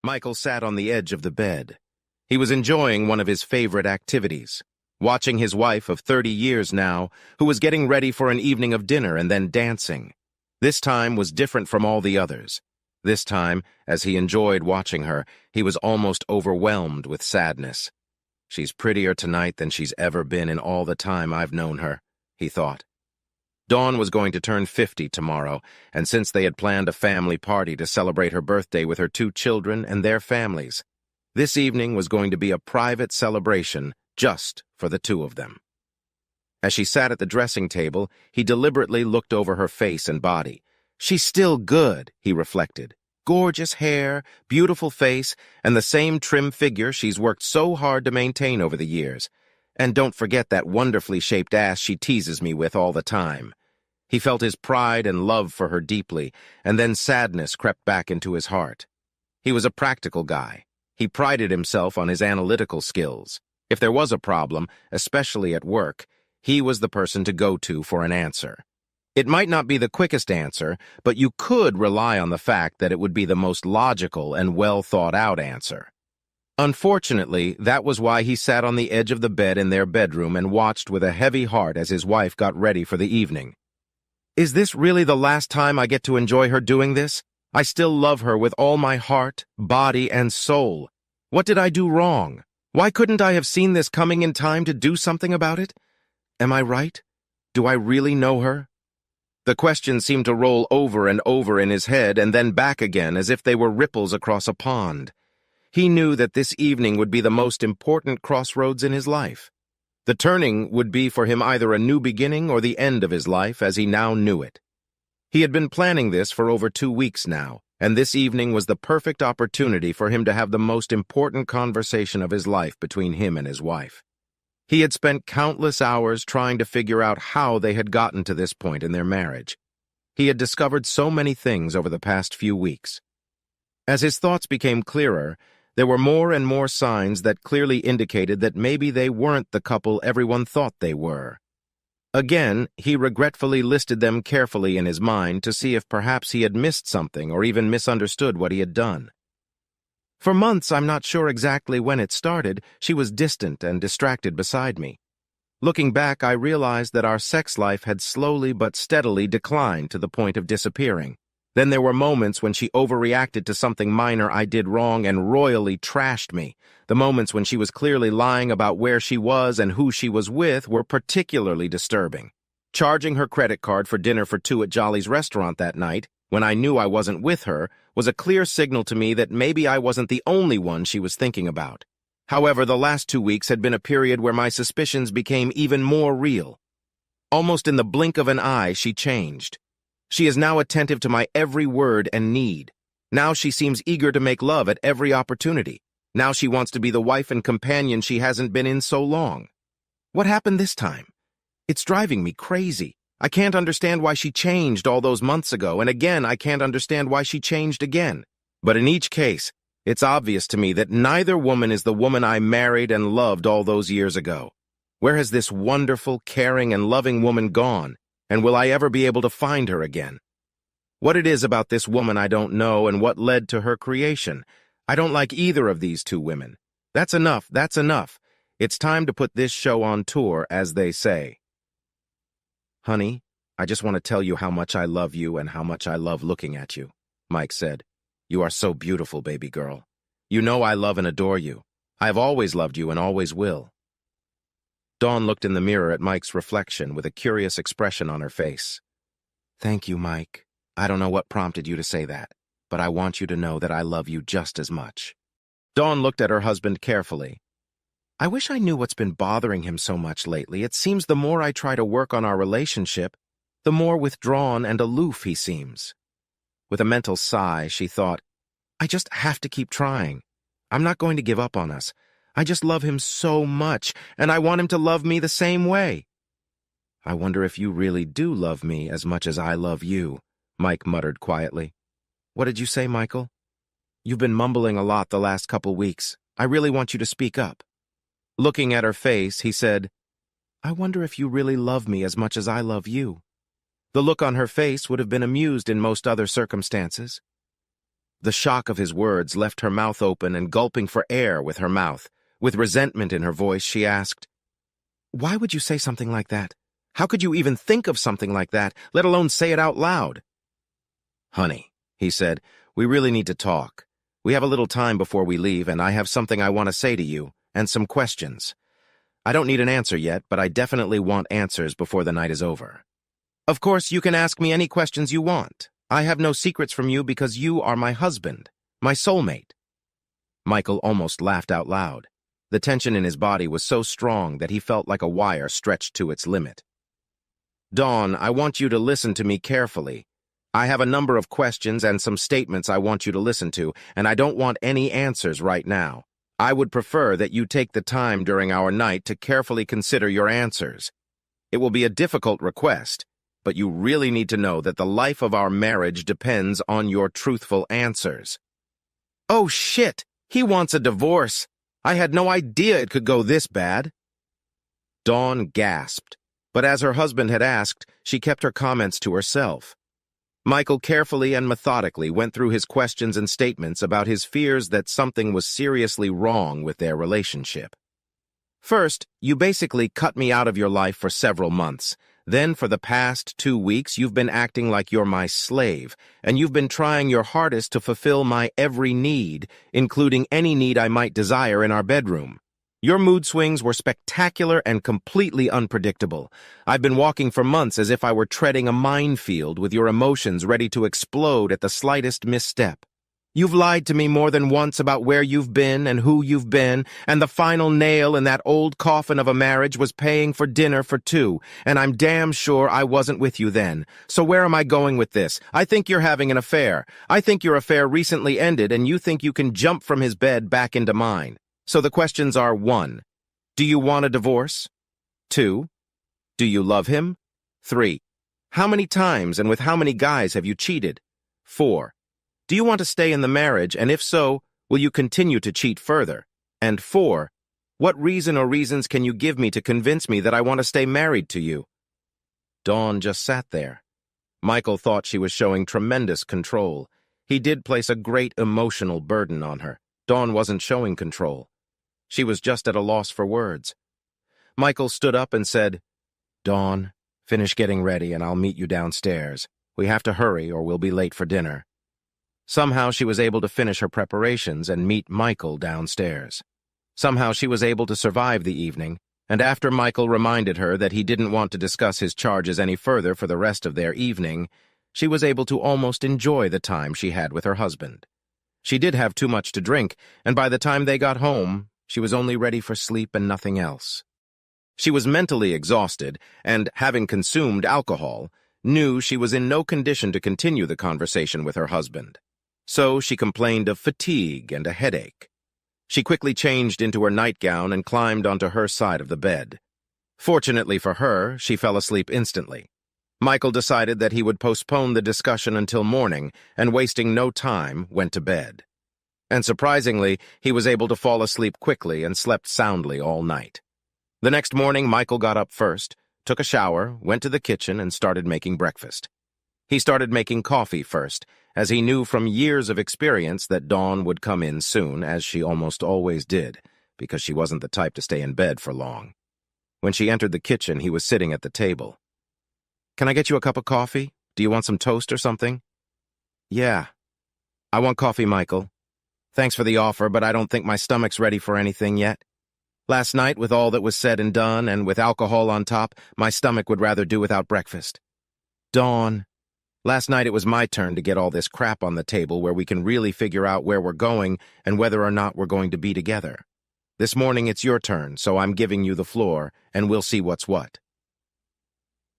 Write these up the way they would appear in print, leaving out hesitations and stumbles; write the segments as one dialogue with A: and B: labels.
A: Michael sat on the edge of the bed. He was enjoying one of his favorite activities, watching his wife of 30 years now, who was getting ready for an evening of dinner and then dancing. This time was different from all the others. This time, as he enjoyed watching her, he was almost overwhelmed with sadness. She's prettier tonight than she's ever been in all the time I've known her, he thought. Dawn was going to turn 50 tomorrow, and since they had planned a family party to celebrate her birthday with her 2 children and their families, this evening was going to be a private celebration just for the 2 of them. As she sat at the dressing table, he deliberately looked over her face and body. She's still good, he reflected. Gorgeous hair, beautiful face, and the same trim figure she's worked so hard to maintain over the years. And don't forget that wonderfully shaped ass she teases me with all the time. He felt his pride and love for her deeply, and then sadness crept back into his heart. He was a practical guy. He prided himself on his analytical skills. If there was a problem, especially at work, he was the person to go to for an answer. It might not be the quickest answer, but you could rely on the fact that it would be the most logical and well-thought-out answer. Unfortunately, that was why he sat on the edge of the bed in their bedroom and watched with a heavy heart as his wife got ready for the evening. Is this really the last time I get to enjoy her doing this? I still love her with all my heart, body, and soul. What did I do wrong? Why couldn't I have seen this coming in time to do something about it? Am I right? Do I really know her? The questions seemed to roll over and over in his head and then back again as if they were ripples across a pond. He knew that this evening would be the most important crossroads in his life. The turning would be for him either a new beginning or the end of his life as he now knew it. He had been planning this for over 2 weeks now, and this evening was the perfect opportunity for him to have the most important conversation of his life between him and his wife. He had spent countless hours trying to figure out how they had gotten to this point in their marriage. He had discovered so many things over the past few weeks. As his thoughts became clearer, there were more and more signs that clearly indicated that maybe they weren't the couple everyone thought they were. Again, he regretfully listed them carefully in his mind to see if perhaps he had missed something or even misunderstood what he had done. For months, I'm not sure exactly when it started, she was distant and distracted beside me. Looking back, I realized that our sex life had slowly but steadily declined to the point of disappearing. Then there were moments when she overreacted to something minor I did wrong and royally trashed me. The moments when she was clearly lying about where she was and who she was with were particularly disturbing. Charging her credit card for dinner for 2 at Jolly's restaurant that night, when I knew I wasn't with her, was a clear signal to me that maybe I wasn't the only one she was thinking about. However, the last 2 weeks had been a period where my suspicions became even more real. Almost in the blink of an eye, she changed. She is now attentive to my every word and need. Now she seems eager to make love at every opportunity. Now she wants to be the wife and companion she hasn't been in so long. What happened this time? It's driving me crazy. I can't understand why she changed all those months ago, and again I can't understand why she changed again. But in each case, it's obvious to me that neither woman is the woman I married and loved all those years ago. Where has this wonderful, caring, and loving woman gone? And will I ever be able to find her again? What it is about this woman I don't know and what led to her creation. I don't like either of these 2 women. That's enough, that's enough. It's time to put this show on tour, as they say. Honey, I just want to tell you how much I love you and how much I love looking at you, Mike said. You are so beautiful, baby girl. You know I love and adore you. I have always loved you and always will. Dawn looked in the mirror at Mike's reflection with a curious expression on her face. Thank you, Mike. I don't know what prompted you to say that, but I want you to know that I love you just as much. Dawn looked at her husband carefully. I wish I knew what's been bothering him so much lately. It seems the more I try to work on our relationship, the more withdrawn and aloof he seems. With a mental sigh, she thought, I just have to keep trying. I'm not going to give up on us. I just love him so much, and I want him to love me the same way. I wonder if you really do love me as much as I love you, Mike muttered quietly. What did you say, Michael? You've been mumbling a lot the last couple weeks. I really want you to speak up. Looking at her face, he said, I wonder if you really love me as much as I love you. The look on her face would have been amused in most other circumstances. The shock of his words left her mouth open and gulping for air with her mouth. With resentment in her voice, she asked, "Why would you say something like that? How could you even think of something like that, let alone say it out loud?" "Honey," he said, "we really need to talk. We have a little time before we leave, and I have something I want to say to you, and some questions. I don't need an answer yet, but I definitely want answers before the night is over. Of course, you can ask me any questions you want. I have no secrets from you because you are my husband, my soulmate." Michael almost laughed out loud. The tension in his body was so strong that he felt like a wire stretched to its limit. "Dawn, I want you to listen to me carefully. I have a number of questions and some statements I want you to listen to, and I don't want any answers right now. I would prefer that you take the time during our night to carefully consider your answers. It will be a difficult request, but you really need to know that the life of our marriage depends on your truthful answers." "Oh, shit! He wants a divorce! I had no idea it could go this bad." Dawn gasped, but as her husband had asked, she kept her comments to herself. Michael carefully and methodically went through his questions and statements about his fears that something was seriously wrong with their relationship. "First, you basically cut me out of your life for several months. Then for the past 2 weeks, you've been acting like you're my slave, and you've been trying your hardest to fulfill my every need, including any need I might desire in our bedroom. Your mood swings were spectacular and completely unpredictable. I've been walking for months as if I were treading a minefield with your emotions ready to explode at the slightest misstep. You've lied to me more than once about where you've been and who you've been, and the final nail in that old coffin of a marriage was paying for dinner for 2, and I'm damn sure I wasn't with you then. So where am I going with this? I think you're having an affair. I think your affair recently ended, and you think you can jump from his bed back into mine. So the questions are: 1. Do you want a divorce? 2. Do you love him? 3. How many times and with how many guys have you cheated? 4. Do you want to stay in the marriage, and if so, will you continue to cheat further? And 4. What reason or reasons can you give me to convince me that I want to stay married to you?" Dawn just sat there. Michael thought she was showing tremendous control. He did place a great emotional burden on her. Dawn wasn't showing control. She was just at a loss for words. Michael stood up and said, "Dawn, finish getting ready and I'll meet you downstairs. We have to hurry or we'll be late for dinner." Somehow she was able to finish her preparations and meet Michael downstairs. Somehow she was able to survive the evening, and after Michael reminded her that he didn't want to discuss his charges any further for the rest of their evening, she was able to almost enjoy the time she had with her husband. She did have too much to drink, and by the time they got home, she was only ready for sleep and nothing else. She was mentally exhausted, and, having consumed alcohol, knew she was in no condition to continue the conversation with her husband. So she complained of fatigue and a headache. She quickly changed into her nightgown and climbed onto her side of the bed. Fortunately for her, she fell asleep instantly. Michael decided that he would postpone the discussion until morning, and wasting no time, went to bed. And surprisingly, he was able to fall asleep quickly and slept soundly all night. The next morning, Michael got up first, took a shower, went to the kitchen, and started making breakfast. He started making coffee first, as he knew from years of experience that Dawn would come in soon, as she almost always did, because she wasn't the type to stay in bed for long. When she entered the kitchen, he was sitting at the table. "Can I get you a cup of coffee? Do you want some toast or something?" "Yeah. I want coffee, Michael. Thanks for the offer, but I don't think my stomach's ready for anything yet. Last night, with all that was said and done, and with alcohol on top, my stomach would rather do without breakfast." "Dawn, last night it was my turn to get all this crap on the table where we can really figure out where we're going and whether or not we're going to be together. This morning it's your turn, so I'm giving you the floor, and we'll see what's what."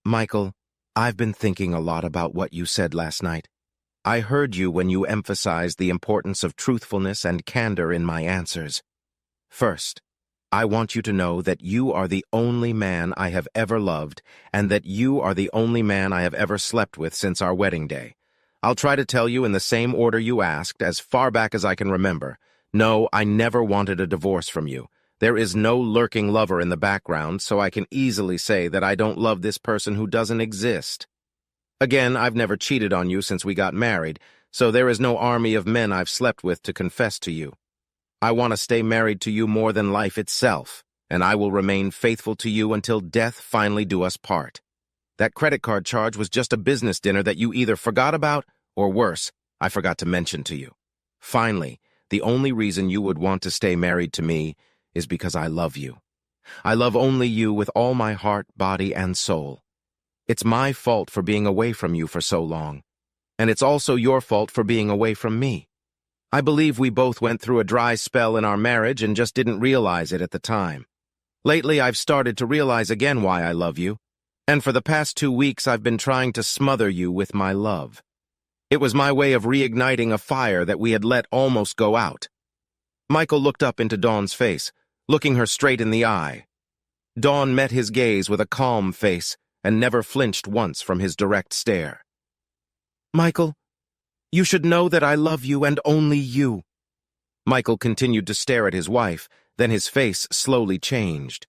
A: "Michael, I've been thinking a lot about what you said last night. I heard you when you emphasized the importance of truthfulness and candor in my answers. First, I want you to know that you are the only man I have ever loved, and that you are the only man I have ever slept with since our wedding day. I'll try to tell you in the same order you asked, as far back as I can remember. No, I never wanted a divorce from you. There is no lurking lover in the background, so I can easily say that I don't love this person who doesn't exist. Again, I've never cheated on you since we got married, so there is no army of men I've slept with to confess to you. I want to stay married to you more than life itself, and I will remain faithful to you until death finally do us part. That credit card charge was just a business dinner that you either forgot about, or worse, I forgot to mention to you. Finally, the only reason you would want to stay married to me is because I love you. I love only you with all my heart, body, and soul. It's my fault for being away from you for so long, and it's also your fault for being away from me. I believe we both went through a dry spell in our marriage and just didn't realize it at the time. Lately, I've started to realize again why I love you, and for the past 2 weeks I've been trying to smother you with my love. It was my way of reigniting a fire that we had let almost go out. Michael looked up into Dawn's face, looking her straight in the eye. Dawn met his gaze with a calm face and never flinched once from his direct stare. Michael, you should know that I love you and only you. Michael continued to stare at his wife, then his face slowly changed.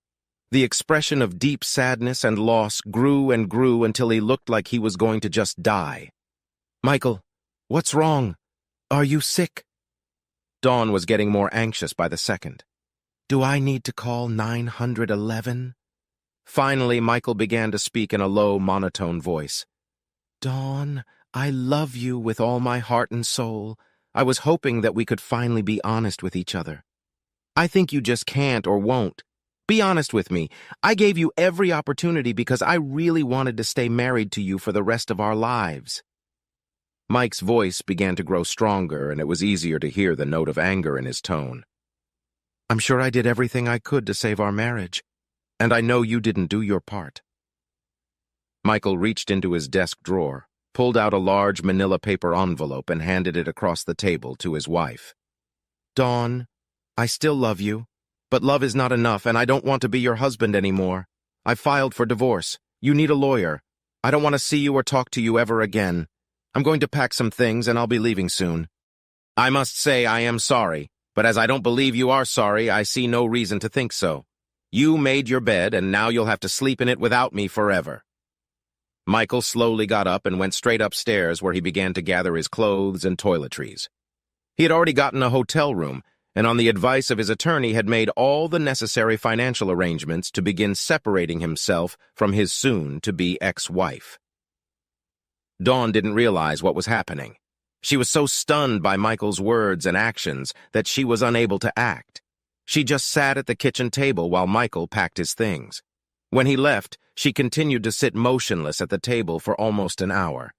A: The expression of deep sadness and loss grew and grew until he looked like he was going to just die. Michael, what's wrong? Are you sick? Dawn was getting more anxious by the second. Do I need to call 911? Finally, Michael began to speak in a low, monotone voice. Dawn, I love you with all my heart and soul. I was hoping that we could finally be honest with each other. I think you just can't or won't. Be honest with me. I gave you every opportunity because I really wanted to stay married to you for the rest of our lives. Mike's voice began to grow stronger, and it was easier to hear the note of anger in his tone. I'm sure I did everything I could to save our marriage, and I know you didn't do your part. Michael reached into his desk drawer, pulled out a large manila paper envelope, and handed it across the table to his wife. Dawn, I still love you, but love is not enough, and I don't want to be your husband anymore. I've filed for divorce. You need a lawyer. I don't want to see you or talk to you ever again. I'm going to pack some things, and I'll be leaving soon. I must say I am sorry, but as I don't believe you are sorry, I see no reason to think so. You made your bed, and now you'll have to sleep in it without me forever. Michael slowly got up and went straight upstairs, where he began to gather his clothes and toiletries. He had already gotten a hotel room, and on the advice of his attorney had made all the necessary financial arrangements to begin separating himself from his soon-to-be ex-wife. Dawn didn't realize what was happening. She was so stunned by Michael's words and actions that she was unable to act. She just sat at the kitchen table while Michael packed his things. When he left, she continued to sit motionless at the table for almost an hour.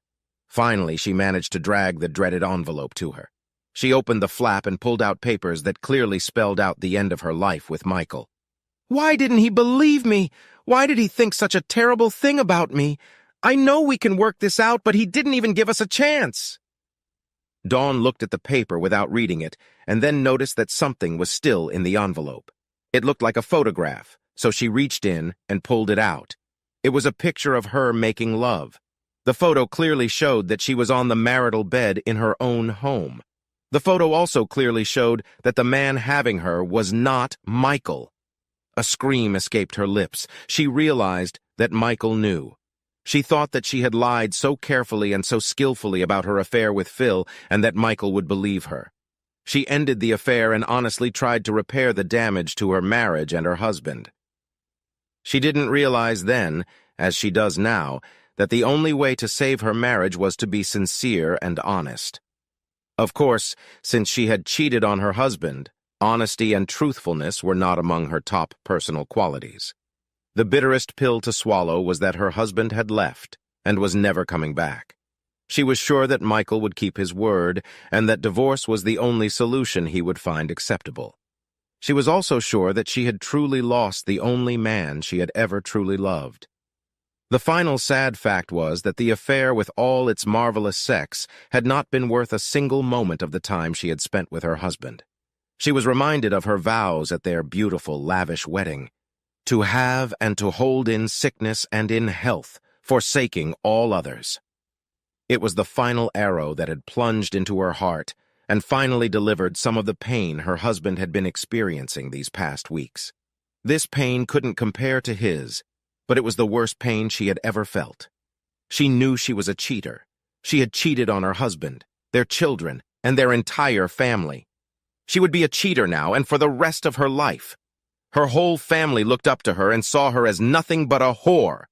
A: Finally, she managed to drag the dreaded envelope to her. She opened the flap and pulled out papers that clearly spelled out the end of her life with Michael. Why didn't he believe me? Why did he think such a terrible thing about me? I know we can work this out, but he didn't even give us a chance. Dawn looked at the paper without reading it, and then noticed that something was still in the envelope. It looked like a photograph, so she reached in and pulled it out. It was a picture of her making love. The photo clearly showed that she was on the marital bed in her own home. The photo also clearly showed that the man having her was not Michael. A scream escaped her lips. She realized that Michael knew. She thought that she had lied so carefully and so skillfully about her affair with Phil, and that Michael would believe her. She ended the affair and honestly tried to repair the damage to her marriage and her husband. She didn't realize then, as she does now, that the only way to save her marriage was to be sincere and honest. Of course, since she had cheated on her husband, honesty and truthfulness were not among her top personal qualities. The bitterest pill to swallow was that her husband had left and was never coming back. She was sure that Michael would keep his word and that divorce was the only solution he would find acceptable. She was also sure that she had truly lost the only man she had ever truly loved. The final sad fact was that the affair, with all its marvelous sex, had not been worth a single moment of the time she had spent with her husband. She was reminded of her vows at their beautiful, lavish wedding, to have and to hold in sickness and in health, forsaking all others. It was the final arrow that had plunged into her heart and finally delivered some of the pain her husband had been experiencing these past weeks. This pain couldn't compare to his, but it was the worst pain she had ever felt. She knew she was a cheater. She had cheated on her husband, their children, and their entire family. She would be a cheater now and for the rest of her life. Her whole family looked up to her and saw her as nothing but a whore,